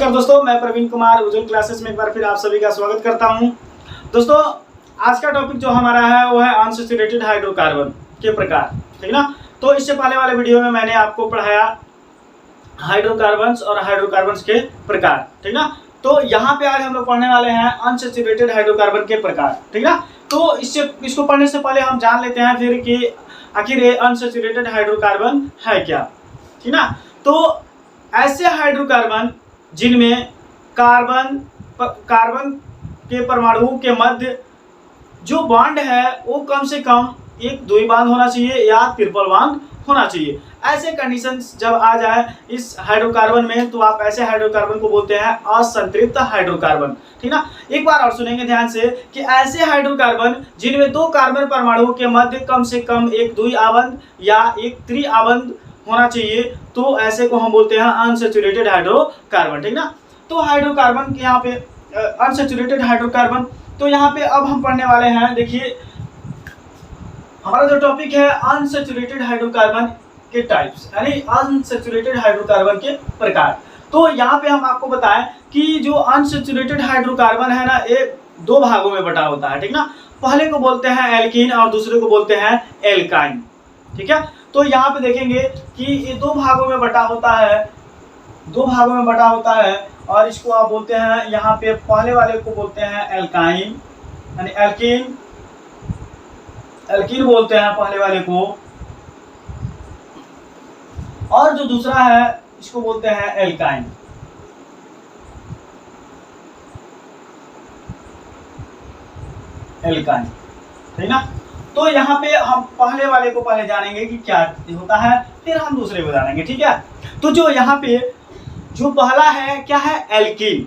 नमस्कार दोस्तों, मैं प्रवीण कुमार उज्जवल क्लासेस में एक बार फिर आप सभी का स्वागत करता हूं। दोस्तों, आज का टॉपिक जो हमारा है वो है अनसैचुरेटेड हाइड्रोकार्बन के प्रकार, ठीक ना। तो इससे पहले वाले वीडियो में मैंने आपको पढ़ाया हाइड्रोकार्बन्स और हाइड्रोकार्बन्स के प्रकार, ठीक ना। तो यहाँ पे आज हम लोग पढ़ने वाले हैं अनसैचुरेटेड हाइड्रोकार्बन के प्रकार, ठीक ना। तो इसको पढ़ने से पहले हम जान लेते हैं फिर कि आखिर ये अनसैचुरेटेड हाइड्रोकार्बन है क्या, ठीक ना। तो ऐसे हाइड्रोकार्बन जिनमें कार्बन के परमाणुओं के मध्य जो बॉन्ड है वो कम से कम एक द्विबांध होना चाहिए या ट्रिपल बॉन्ड होना चाहिए। ऐसे कंडीशंस जब आ जाए इस हाइड्रोकार्बन में तो आप ऐसे हाइड्रोकार्बन को बोलते हैं असंतृप्त हाइड्रोकार्बन, ठीक ना। एक बार और सुनेंगे ध्यान से कि ऐसे हाइड्रोकार्बन जिनमें दो कार्बन परमाणुओं के मध्य कम से कम एक द्विआबंध या एक त्रिआबंध होना चाहिए, तो ऐसे को हम बोलते हैं अनसैचुरेटेड हाइड्रोकार्बन, ठीक ना। तो हाइड्रोकार्बन के यहाँ पे अनसैचुरेटेड हाइड्रोकार्बन, तो यहाँ पे अब हम पढ़ने वाले हैं, देखिए हमारा जो टॉपिक है अनसैचुरेटेड हाइड्रोकार्बन के टाइप्स, यानी अनसैचुरेटेड हाइड्रोकार्बन के प्रकार। तो यहाँ पे हम आपको बताएं कि जो अनसैचुरेटेड हाइड्रोकार्बन है ना, ये दो भागों में बटा होता है, ठीक ना। पहले को बोलते हैं एल्कीन और दूसरे को बोलते हैं एल्काइन, ठीक है। तो यहाँ पे देखेंगे कि ये दो भागों में बटा होता है, और इसको आप बोलते हैं, यहाँ पे पहले वाले को बोलते हैं एल्काइन, यानी एल्कीन बोलते हैं पहले वाले को, और जो दूसरा है इसको बोलते हैं एल्काइन। ठीक ना। तो यहाँ पे हम पहले वाले को पहले जानेंगे कि क्या होता है, फिर हम दूसरे को जानेंगे, ठीक है। तो जो यहाँ पे जो पहला है क्या है, एल्कीन।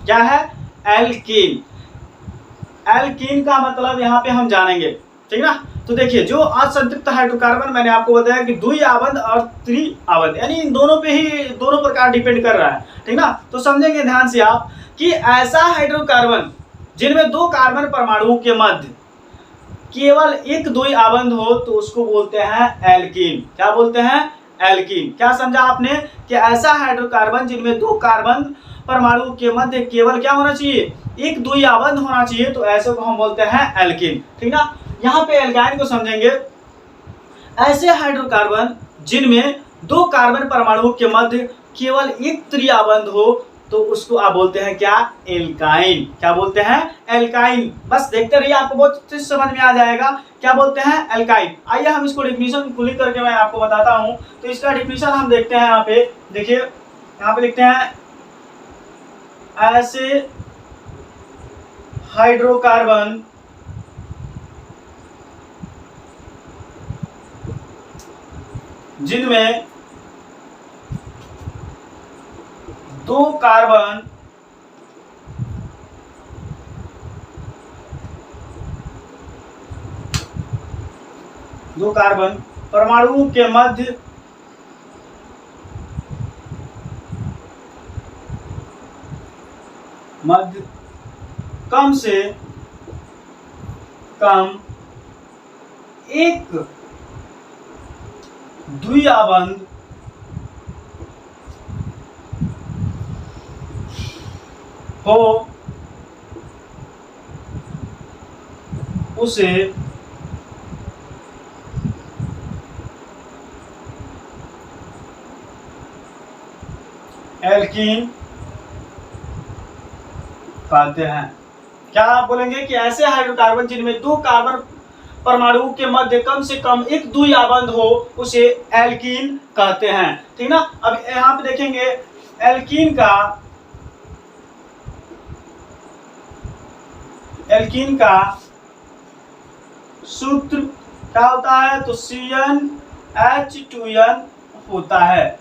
क्या है, एल्कीन। एल्कीन का मतलब यहाँ पे हम जानेंगे, ठीक ना। तो देखिए जो असंतृप्त हाइड्रोकार्बन मैंने आपको बताया कि द्विआबंध और त्रिआबंध, यानी इन दोनों पे ही दोनों प्रकार डिपेंड कर रहा है, ठीक ना। तो समझेंगे ध्यान से आप कि ऐसा हाइड्रोकार्बन जिनमें दो कार्बन परमाणुओं के मध्य केवल एक द्विआबंध हो तो उसको बोलते हैं एल्कीन। क्या बोलते हैं, एल्कीन। क्या समझा आपने कि ऐसा हाइड्रोकार्बन जिनमें दो कार्बन परमाणु के मध्य केवल क्या होना चाहिए, एक द्विआबंध होना चाहिए, तो ऐसे को हम बोलते हैं एल्कीन, ठीक ना। यहाँ पे एल्काइन को समझेंगे, ऐसे हाइड्रोकार्बन जिनमें दो कार्बन परमाणुओं के मध्य केवल एक त्रिआबंध हो तो उसको आप बोलते हैं क्या, एल्काइन। क्या बोलते हैं, एल्काइन। बस देखते रहिए, आपको बहुत अच्छे से समझ में आ जाएगा क्या बोलते हैं, एल्काइन। आइए हम इसको डिफिनीशन खुली करके मैं आपको बताता हूं। तो इसका डिफिनीशन हम देखते हैं, यहाँ पे देखिए, यहाँ पे लिखते हैं ऐसे हाइड्रोकार्बन जिनमें दो कार्बन परमाणुओं के मध्य कम से कम एक द्विआबंध हो उसे एल्कीन कहते हैं। क्या आप बोलेंगे कि ऐसे हाइड्रोकार्बन जिनमें दो कार्बन परमाणुओं के मध्य कम से कम एक द्विआबंध हो उसे एल्कीन कहते हैं, ठीक ना। अब यहाँ पे देखेंगे एल्कीन का सूत्र क्या होता है, तो CnH2n होता है।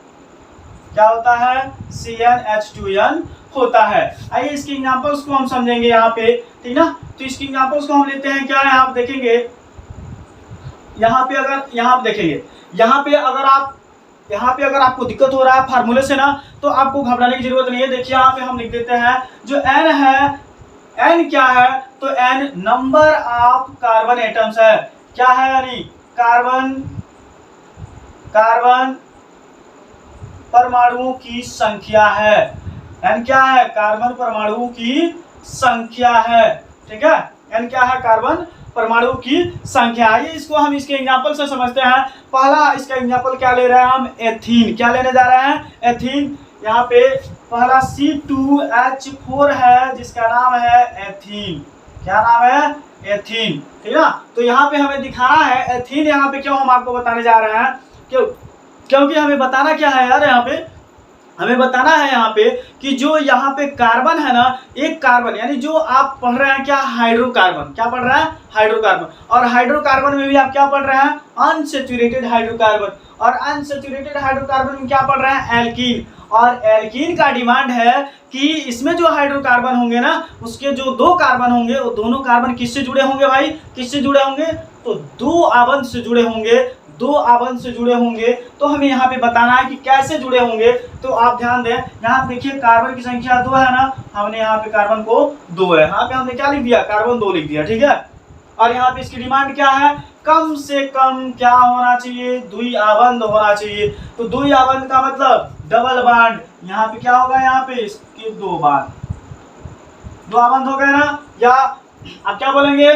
क्या होता है, CnH2n होता है। आइए इसके एग्जांपल्स को हम समझेंगे यहाँ पे, ठीक ना। तो इसके एग्जांपल्स को हम लेते हैं, क्या है आप देखेंगे, यहाँ पे अगर आपको दिक्कत हो रहा है फार्मूले से ना, तो आपको घबराने की जरूरत नहीं है। देखिए यहाँ पे हम लिख देते हैं जो N है, N क्या है, तो N number of carbon atoms है। क्या है, यानी कार्बन परमाणुओं की संख्या है। एन क्या है? कार्बन परमाणुओं की संख्या है। ठीक है, एन क्या है? कार्बन परमाणु की संख्या। आइए इसको हम इसके एग्जांपल से समझते हैं। पहला इसका एग्जांपल क्या ले रहे हैं हम? एथीन। क्या लेने जा रहे हैं? एथीन। यहाँ पे पहला C2H4 है जिसका नाम है एथीन। क्या नाम है? एथीन। ठीक है ना, तो यहाँ पे हमें दिखाना है एथीन। यहाँ पे क्यों हम आपको बताने जा रहे हैं? क्योंकि हमें बताना क्या है यार, यहाँ पे हमें बताना है यहाँ पे कि जो यहाँ पे कार्बन है ना, एक कार्बन यानी जो आप पढ़ रहे हैं क्या? हाइड्रोकार्बन। क्या पढ़ रहे हैं? हाइड्रोकार्बन। और हाइड्रोकार्बन में भी आप क्या पढ़ रहे हैं? Unsaturated hydrocarbon. और अनसैचुरेटेड हाइड्रोकार्बन में क्या पढ़ रहे हैं? एल्कीन। और एल्कीन का डिमांड है कि इसमें जो हाइड्रोकार्बन होंगे ना, उसके जो दो कार्बन होंगे वो दोनों कार्बन किससे जुड़े होंगे भाई? किससे जुड़े होंगे? तो दो आबंध से जुड़े होंगे। दो आबंध से जुड़े होंगे। तो हमें यहाँ पे बताना है कि कैसे जुड़े होंगे। तो आप ध्यान दें, यहाँ देखिए कार्बन की संख्या 2 है ना, हमने यहाँ पे कार्बन को 2 है, यहाँ पे हमने क्या लिख दिया? कार्बन 2 लिख दिया। ठीक है, और यहाँ पे इसकी डिमांड क्या है? कम से कम क्या होना चाहिए? द्विआबंध होना चाहिए। तो द्विआबंध का मतलब डबल बॉन्ड। यहाँ पे क्या होगा? यहाँ पे इसके 2 बॉन्ड, 2 आबंध हो गए ना, या आप क्या बोलेंगे?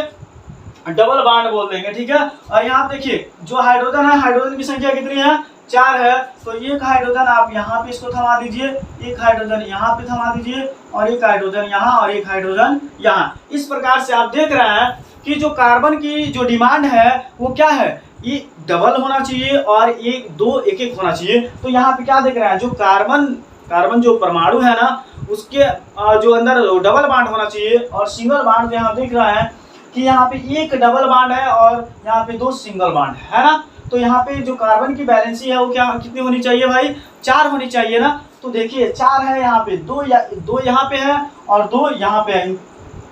डबल बॉन्ड बोल देंगे। ठीक है, और यहाँ देखिए जो हाइड्रोजन है, हाइड्रोजन की संख्या कितनी है? 4 है। तो एक हाइड्रोजन आप यहाँ पे इसको थमा दीजिए, एक हाइड्रोजन यहाँ पे थमा दीजिए, और एक हाइड्रोजन यहाँ, और एक हाइड्रोजन यहाँ। इस प्रकार से आप देख रहे हैं कि जो कार्बन की जो डिमांड है वो क्या है? ये डबल होना चाहिए और एक दो एक एक होना चाहिए। तो यहाँ पे क्या देख रहे हैं? जो कार्बन जो परमाणु है ना, उसके जो अंदर डबल बॉन्ड होना चाहिए, और सिंगल बॉन्ड यहाँ देख रहे हैं कि यहाँ पे एक डबल बॉन्ड है और यहाँ पे 2 सिंगल बॉन्ड है ना। तो यहाँ पे जो कार्बन की बैलेंसी है वो क्या कितनी होनी चाहिए भाई? 4 होनी चाहिए ना। तो देखिए 4 है यहाँ पे, 2 यहाँ पे है और 2 यहाँ पे है।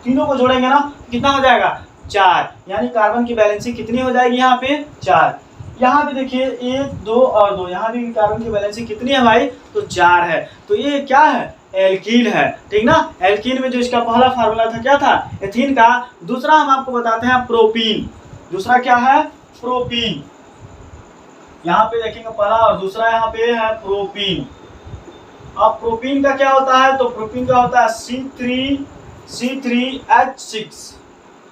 तीनों को जोड़ेंगे ना, कितना हो जाएगा? 4। यानी कार्बन की बैलेंसी कितनी हो जाएगी? यहाँ पे 4। यहाँ पे देखिए 1 2 और 2, यहाँ भी कार्बन की बैलेंसी कितनी है भाई? तो 4 है। तो ये क्या है? एल्कीन है। ठीक ना, एल्कीन में जो इसका पहला फार्मूला था क्या था? एथीन का। दूसरा हम आपको बताते हैं प्रोपीन। दूसरा क्या है? प्रोपीन। यहाँ पे देखेंगे पहला और दूसरा यहाँ पे है प्रोपीन। अब प्रोपीन का क्या होता है? तो प्रोपीन का होता है C3H6।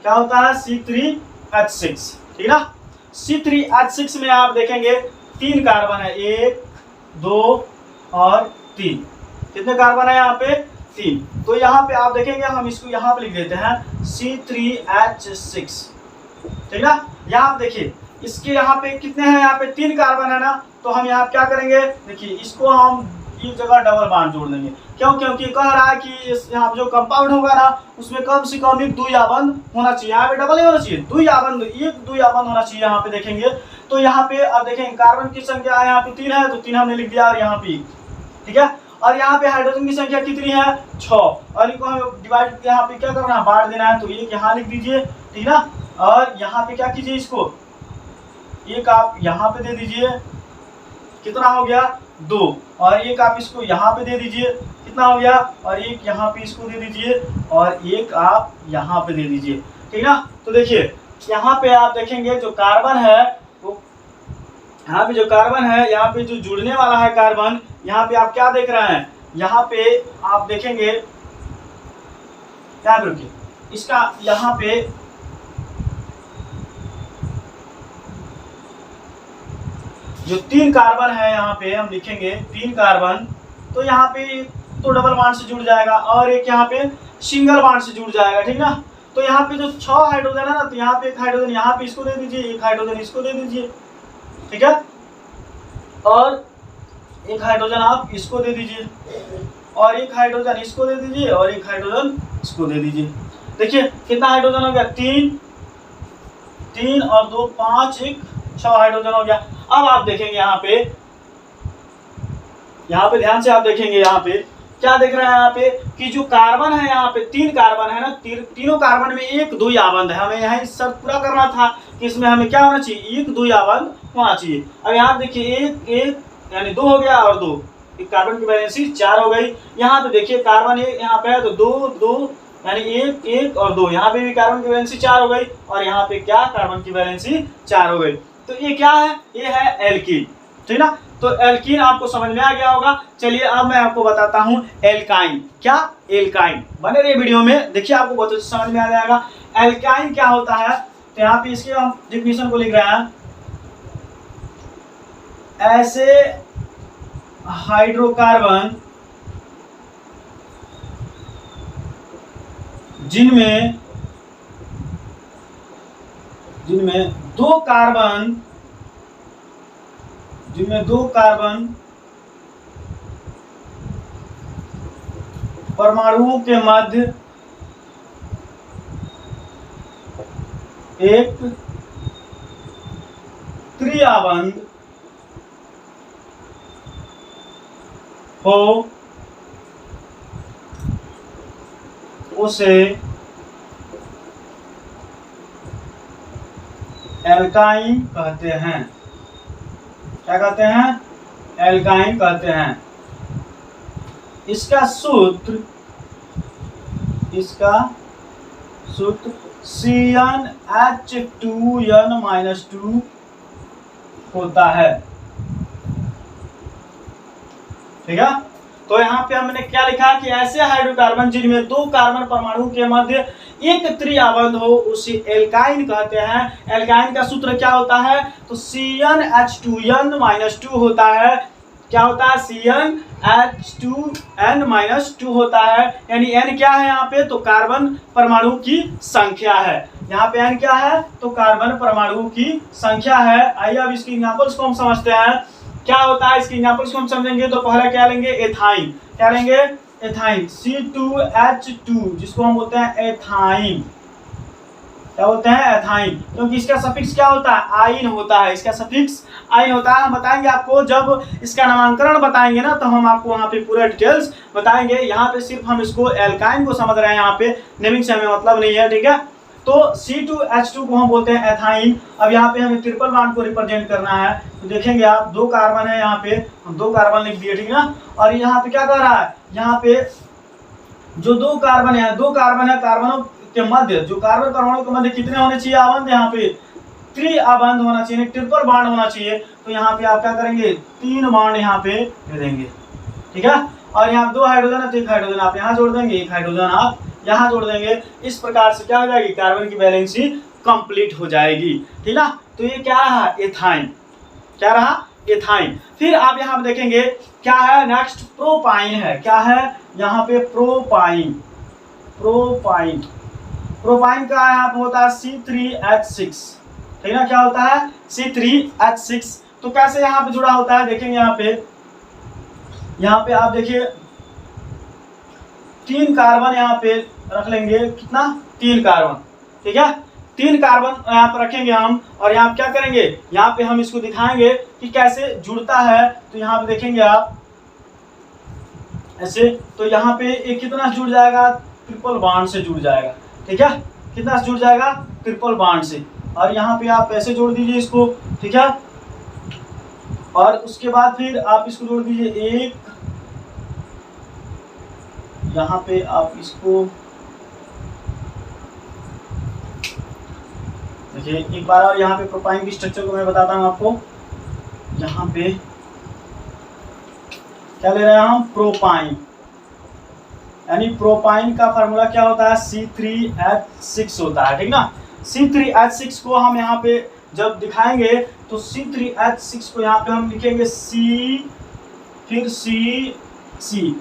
क्या होता है? C3H6। ठीक ना, C3H6 में आप देखेंगे 3 कार्बन है, 1 2 और 3। कितने कार्बन है यहाँ पे? 3। तो यहाँ पे आप देखेंगे, हम इसको यहाँ पे लिख देते हैं C3H6। ठीक ना, यहाँ पे देखिए इसके यहाँ पे कितने हैं? यहाँ पे 3 कार्बन है ना। तो हम यहाँ क्या करेंगे? देखिए इसको हम एक जगह डबल बॉन्ड जोड़ देंगे। क्यों? क्योंकि कह रहा है कि इस यहाँ जो कंपाउंड होगा ना, उसमें कम से कम एक द्विआबंध होना चाहिए। यहाँ पे डबल ही होना चाहिए, द्विआबंध, एक द्विआबंध होना चाहिए। यहाँ पे देखेंगे तो यहाँ पे अब देखेंगे कार्बन की संख्या यहाँ पे 3 है, तो 3 हमने लिख दिया, और यहाँ पे। ठीक है, और यहाँ पे हाइड्रोजन की संख्या कितनी है? 6। और इनको हमें डिवाइड यहाँ पे क्या करना है? बांट देना है। तो एक यहाँ लिख दीजिए। ठीक ना, और यहाँ पे क्या कीजिए? इसको एक आप यहाँ पे दे दीजिए। कितना हो गया? 2। और एक आप इसको यहाँ पे दे दीजिए। कितना हो गया? और एक यहाँ पे इसको दे दीजिए, और एक आप यहाँ पे दे दीजिए। ठीक ना, तो देखिए यहाँ पे आप देखेंगे जो कार्बन है वो, यहाँ पे जो कार्बन है, यहाँ पे जो जुड़ने वाला है कार्बन, यहाँ पे आप क्या देख रहे हैं? यहाँ पे आप देखेंगे, क्या रुकिए, इसका यहाँ पे जो 3 कार्बन है, यहाँ पे हम लिखेंगे 3 कार्बन। तो यहाँ पे तो डबल बॉन्ड से जुड़ जाएगा, और एक यहाँ पे सिंगल बॉन्ड से जुड़ जाएगा। ठीक ना, तो यहाँ पे जो 6 हाइड्रोजन है ना, तो यहाँ पे एक हाइड्रोजन यहाँ पे इसको दे दीजिए, एक हाइड्रोजन इसको दे दीजिए। ठीक है, और एक हाइड्रोजन आप इसको दे दीजिए, और एक हाइड्रोजन इसको दे दीजिए, और एक हाइड्रोजन इसको दे दीजिए। देखिए कितना हाइड्रोजन हो गया? 3 और 2 5, 1 6 हाइड्रोजन हो गया। अब आप देखेंगे यहाँ पे ध्यान से आप देखेंगे, यहाँ पे क्या देख रहे हैं? यहाँ पे कि जो कार्बन है, यहाँ पे 3 कार्बन है ना, तीनों कार्बन में एक द्विआबंध है। हमें यहाँ शर्त पूरा करना था कि इसमें हमें क्या होना चाहिए? एक द्विआबंध होना चाहिए। अब यहाँ देखिए 1 यानी 2 हो गया, और 2 एक कार्बन की वैलेंसी 4 हो गई। यहाँ पे देखिए कार्बन 1 यहाँ पे है, तो 2 2 यानी 1 1 और 2, यहाँ पे भी कार्बन की वैलेंसी 4 हो गई, और यहाँ पे क्या? कार्बन की वैलेंसी 4 हो गई। तो ये क्या है? ये है एल्कीन। ठीक ना। तो एल्कीन आपको समझ में आ गया होगा। चलिए अब मैं आपको बताता हूं एल्काइन। क्या? एल्काइन। बने रहिए वीडियो में, देखिए आपको बहुत अच्छे समझ में आ जाएगा एल्काइन क्या होता है। तो यहाँ पे इसके हम डेफिनेशन को लिख रहे हैं, ऐसे हाइड्रोकार्बन जिनमें दो कार्बन परमाणुओं के मध्य एक त्रिआबंध हो, उसे एल्काइन कहते हैं। क्या कहते हैं? एल्काइन कहते हैं। इसका सूत्र CnH2n-2 होता है। ठीक है। तो यहाँ पे हमने क्या लिखा कि ऐसे हाइड्रोकार्बन जिनमें दो कार्बन परमाणु के मध्य एक त्रिआबंध हो उसे एल्काइन कहते हैं। एल्काइन का सूत्र क्या होता है? तो CnH2n-2 होता है। क्या होता है? CnH2n-2 होता है। यानी n क्या है यहाँ पे? तो कार्बन परमाणु की संख्या है। यहाँ पे n क्या है? तो कार्बन परमाणु की संख्या है। आइए अब इसके एग्जांपल्स को हम समझते हैं। क्या होता है इसके एग्जांपल्स को हम समझेंगे तो पहला क्या लेंगे? एथाइन। क्या लेंगे? एथाइन। C2H2 जिसको हम बोलते हैं एथाइन। क्या बोलते हैं? एथाइन। क्योंकि इसका सफिक्स क्या होता है? आइन होता है। इसका सफिक्स आइन होता है। हम बताएंगे आपको, जब इसका नामकरण बताएंगे ना तो हम आपको वहाँ पे पूरा डिटेल्स बताएंगे। यहाँ पे सिर्फ हम इसको एल्काइन को समझ रहे हैं, यहाँ पे नेमिंग से हमें मतलब नहीं है। ठीक है। तो C2H2 को हम बोलते हैं एथाइन। अब यहाँ पे हमें ट्रिपल बॉन्ड को रिप्रेजेंट करना है। तो देखेंगे आप, दो कार्बन है, यहाँ पे हम दो कार्बन लिख दिए। ठीक है ना। और यहाँ पे क्या कर रहा है? यहाँ पे जो दो कार्बन है कार्बनों के मध्य, जो कार्बन परमाणु के मध्य कितने होने चाहिए आबंध? यहाँ पे त्रिआबंध होना चाहिए, ट्रिपल बॉन्ड होना चाहिए। तो यहाँ पे आप क्या करेंगे? 3 बॉन्ड यहाँ पे दे देंगे। ठीक है। और यहाँ 2 हाइड्रोजन है तो 1 हाइड्रोजन आप यहाँ जोड़ देंगे, 1 हाइड्रोजन आप यहाँ जोड़ देंगे। इस प्रकार से क्या हो जाएगी? कार्बन की वैलेंसी कंप्लीट हो जाएगी। ठीक है। तो ये क्या रहा? एथाइन। क्या रहा? एथाइन। फिर आप यहाँ पे देखेंगे क्या है? नेक्स्ट प्रोपाइन है। क्या है? यहाँ पे प्रोपाइन का यहाँ पे होता है C3H6। ठीक है ना। क्या होता है? C3H6। तो कैसे यहाँ पे जुड़ा होता है देखेंगे। यहाँ पे आप देखिए 3 कार्बन यहाँ पे रख लेंगे। कितना? 3 कार्बन। ठीक है। 3 कार्बन यहाँ पे रखेंगे हम, और यहाँ पे क्या करेंगे? यहाँ पे हम इसको दिखाएंगे कि कैसे जुड़ता है। तो यहाँ पे देखेंगे आप ऐसे, तो यहाँ पे एक कितना जुड़ जाएगा? ट्रिपल बॉन्ड से जुड़ जाएगा। ठीक है। कितना जुड़ जाएगा? ट्रिपल बॉन्ड से। और यहाँ पे आप ऐसे जोड़ दीजिए इसको। ठीक है। और उसके बाद फिर आप इसको जोड़ दीजिए एक, यहाँ पे आप इसको देखिए एक बार। और यहाँ पे प्रोपाइन की स्ट्रक्चर को मैं बताता हूँ आपको। यहाँ पे क्या ले रहे हैं हम? प्रोपाइन। यानी प्रोपाइन का फार्मूला क्या होता है? C3H6 होता है। ठीक ना। C3H6 को हम यहाँ पे जब दिखाएंगे तो C3H6 को यहाँ पे हम लिखेंगे C, फिर C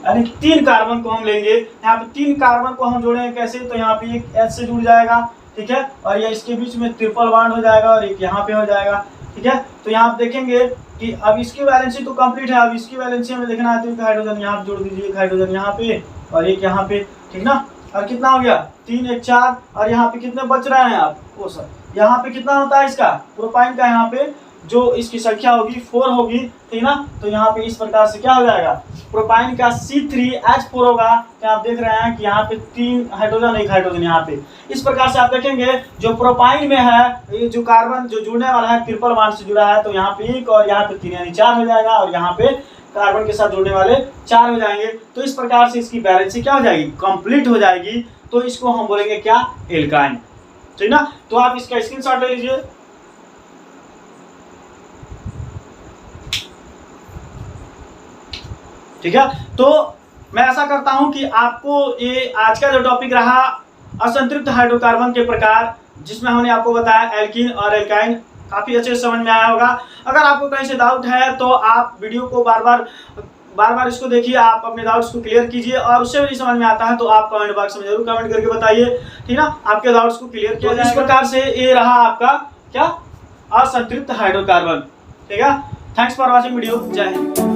यानी 3 कार्बन को हम लेंगे। यहाँ पे 3 कार्बन को हम जोड़ेंगे कैसे? तो यहाँ पे एक H से जुड़ जाएगा। ठीक है। और ये इसके बीच में ट्रिपल बॉन्ड हो जाएगा और एक यहाँ पे हो जाएगा। ठीक है। तो यहाँ आप देखेंगे कि अब इसकी वैलेंसी तो कंप्लीट है। अब इसकी वैलेंसी हमें देखना है तो एक हाइड्रोजन यहाँ पे जोड़ दीजिए, एक हाइड्रोजन यहाँ पे और एक यहाँ पे। ठीक ना। और कितना हो गया? 3 1 4। और यहाँ पे कितने बच रहे हैं आप? वो सर यहाँ पे कितना होता है इसका? प्रोपाइन का यहाँ पे जो इसकी संख्या होगी 4 होगी। ठीक ना। तो यहाँ पे इस प्रकार से क्या हो जाएगा? प्रोपाइन का C3H4 होगा। तो आप देख रहे हैं कि यहाँ पे 3 हाइड्रोजन 1 हाइड्रोजन यहाँ पे। इस प्रकार से आप देखेंगे जो प्रोपाइन में है, ये जो कार्बन जो जुड़ने वाला है ट्रिपल बॉन्ड से जुड़ा है, तो यहाँ पे 1 और यहाँ पे 3 यानी 4 हो जाएगा। और यहाँ पे कार्बन के साथ जुड़ने वाले 4 हो जाएंगे। तो इस प्रकार से इसकी बैलेंसी क्या हो जाएगी? कंप्लीट हो जाएगी। तो इसको हम बोलेंगे क्या? एल्काइन। ठीक ना। तो आप इसका स्क्रीनशॉट ले लीजिए। ठीक है। तो मैं ऐसा करता हूं कि आपको ये आज का जो टॉपिक रहा असंतृप्त हाइड्रोकार्बन के प्रकार, जिसमें हमने आपको बताया एल्कीन और एल्काइन, काफ़ी अच्छे से समझ में आया होगा। अगर आपको कहीं से डाउट है तो आप वीडियो को बार बार इसको देखिए, आप अपने डाउट्स को क्लियर कीजिए, और उससे भी नहीं समझ में आता है तो आप कमेंट बॉक्स में जरूर कमेंट करके बताइए, ठीक ना, आपके डाउट्स को क्लियर किया जाएगा। इस प्रकार से ये रहा आपका क्या, असंतृप्त हाइड्रोकार्बन, ठीक है। थैंक्स फॉर वॉचिंग वीडियो, जय हिंद।